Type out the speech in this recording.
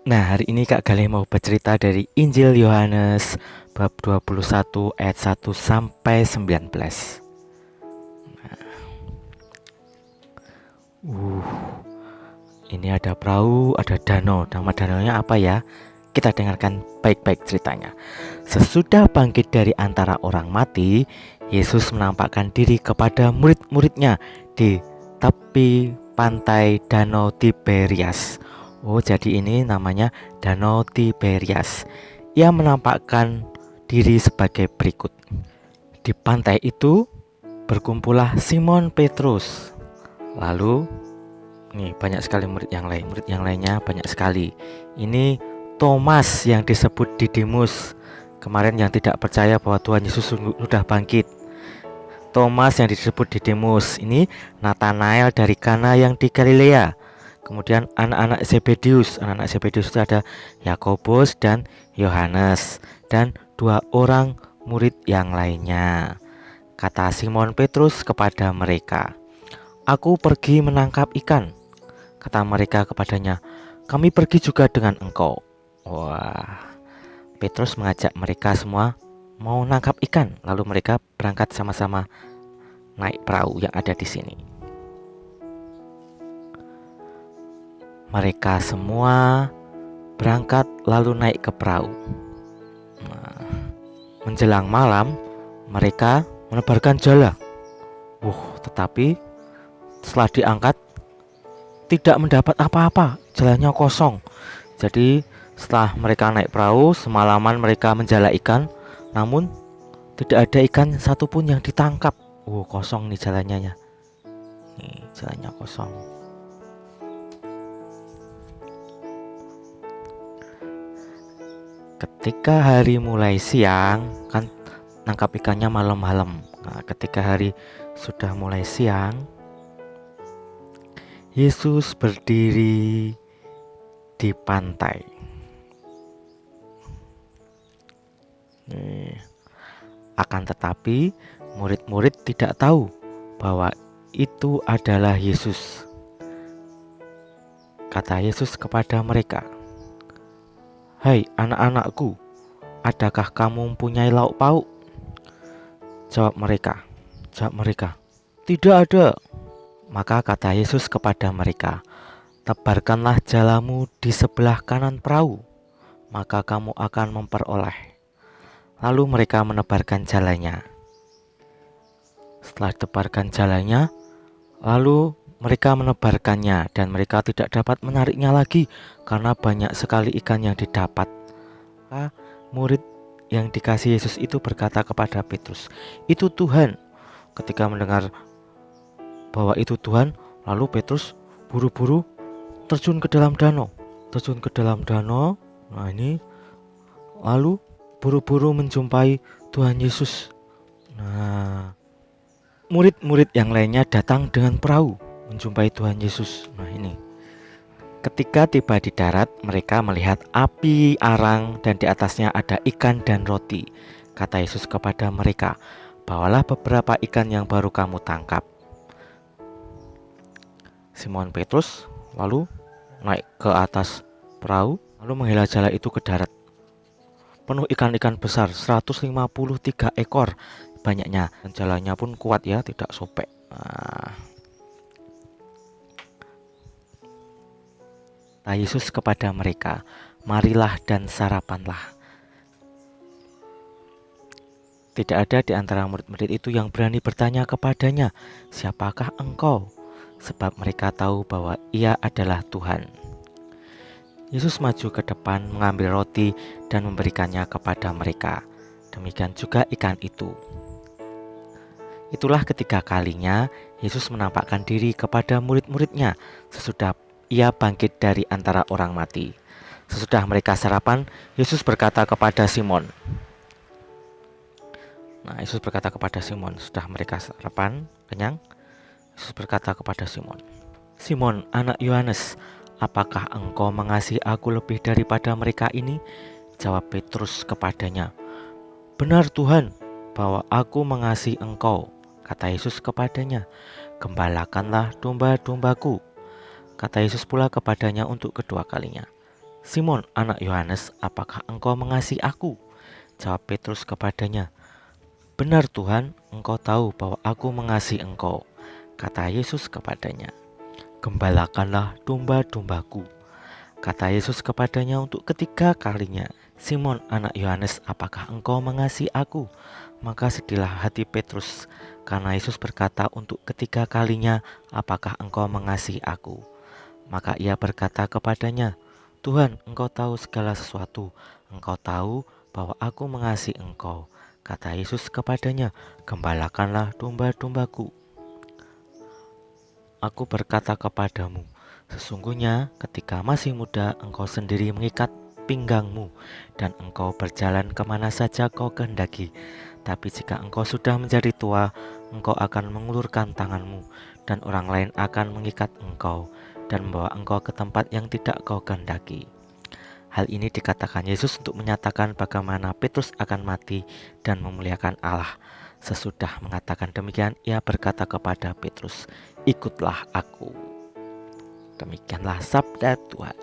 Nah, hari ini Kak Galih mau bercerita dari Injil Yohanes bab 21 ayat 1 sampai 19. Uh, ini ada perahu, ada danau. Nama danaunya apa ya? Kita dengarkan baik-baik ceritanya. Sesudah bangkit dari antara orang mati, Yesus menampakkan diri kepada murid-muridnya di tepi pantai Danau Tiberias. Oh, jadi ini namanya Danau Tiberias. Ia menampakkan diri sebagai berikut. Di pantai itu berkumpullah Simon Petrus. Lalu, nih banyak sekali murid yang lain. Murid yang lainnya banyak sekali. Ini Thomas yang disebut Didimus. Kemarin yang tidak percaya bahwa Tuhan Yesus sudah bangkit. Thomas yang disebut Didimus. Ini Nathanael dari Kana yang di Galilea. Kemudian anak-anak Zebedius. Anak-anak Zebedius itu ada Yakobus dan Yohanes. Dan dua orang murid yang lainnya. Kata Simon Petrus kepada mereka, "Aku pergi menangkap ikan." Kata mereka kepadanya, "Kami pergi juga dengan engkau." Wah, Petrus mengajak mereka semua mau nangkap ikan. Lalu mereka berangkat sama-sama naik perahu yang ada di sini. Mereka semua berangkat lalu naik ke perahu. Nah, menjelang malam mereka menebarkan jala. Tetapi setelah diangkat tidak mendapat apa-apa, jalanya kosong. Jadi setelah mereka naik perahu, semalaman mereka menjala ikan, namun tidak ada ikan satupun yang ditangkap. Kosong nih jalannya ya. Nih jalannya kosong. Ketika hari mulai siang, kan nangkap ikannya malam-malam. Nah, ketika hari sudah mulai siang, Yesus berdiri di pantai. Akan tetapi murid-murid tidak tahu bahwa itu adalah Yesus. Kata Yesus kepada mereka, "Hai anak-anakku, adakah kamu mempunyai lauk pauk?" Jawab mereka, "Tidak ada." Maka kata Yesus kepada mereka, "Tebarkanlah jalamu di sebelah kanan perahu, maka kamu akan memperoleh." Lalu mereka menebarkan jalannya. Setelah tebarkan jalannya, lalu mereka menebarkannya dan mereka tidak dapat menariknya lagi karena banyak sekali ikan yang didapat. Maka murid yang dikasih Yesus itu berkata kepada Petrus, "Itu Tuhan." Ketika mendengar bahwa itu Tuhan, lalu Petrus buru-buru terjun ke dalam danau. Nah ini, lalu buru-buru menjumpai Tuhan Yesus. Nah, murid-murid yang lainnya datang dengan perahu menjumpai Tuhan Yesus. Nah ini, ketika tiba di darat, mereka melihat api arang dan di atasnya ada ikan dan roti. Kata Yesus kepada mereka, "Bawalah beberapa ikan yang baru kamu tangkap." Simon Petrus lalu naik ke atas perahu, lalu menghela jala itu ke darat. Penuh ikan-ikan besar, 153 ekor banyaknya. Dan jalannya pun kuat ya, tidak sobek. Kata Yesus kepada mereka, "Marilah dan sarapanlah." Tidak ada di antara murid-murid itu yang berani bertanya kepadanya, "Siapakah engkau?" Sebab mereka tahu bahwa ia adalah Tuhan. Yesus maju ke depan, mengambil roti dan memberikannya kepada mereka. Demikian juga ikan itu. Itulah ketiga kalinya Yesus menampakkan diri kepada murid-muridnya sesudah ia bangkit dari antara orang mati. Sesudah mereka sarapan, Yesus berkata kepada Simon. Setelah mereka sarapan, kenyang, Yesus berkata kepada Simon, "Simon, anak Yohanes, apakah engkau mengasihi aku lebih daripada mereka ini?" Jawab Petrus kepadanya, "Benar Tuhan, bahwa aku mengasihi engkau." Kata Yesus kepadanya, "Gembalakanlah domba-dombaku." Kata Yesus pula kepadanya untuk kedua kalinya, "Simon, anak Yohanes, apakah engkau mengasihi aku?" Jawab Petrus kepadanya, "Benar Tuhan, engkau tahu bahwa aku mengasihi engkau." Kata Yesus kepadanya, "Gembalakanlah domba-dombaku." Kata Yesus kepadanya untuk ketiga kalinya, "Simon, anak Yohanes, apakah engkau mengasihi aku?" Maka sedihlah hati Petrus karena Yesus berkata untuk ketiga kalinya, "Apakah engkau mengasihi aku?" Maka ia berkata kepadanya, "Tuhan, engkau tahu segala sesuatu. Engkau tahu bahwa aku mengasihi engkau." Kata Yesus kepadanya, "Gembalakanlah domba-dombaku. Aku berkata kepadamu, sesungguhnya ketika masih muda engkau sendiri mengikat pinggangmu dan engkau berjalan kemana saja kau kehendaki. Tapi jika engkau sudah menjadi tua, engkau akan mengulurkan tanganmu dan orang lain akan mengikat engkau dan membawa engkau ke tempat yang tidak kau kehendaki." Hal ini dikatakan Yesus untuk menyatakan bagaimana Petrus akan mati dan memuliakan Allah. Sesudah mengatakan demikian, ia berkata kepada Petrus, "Ikutlah aku." Demikianlah sabda Tuhan.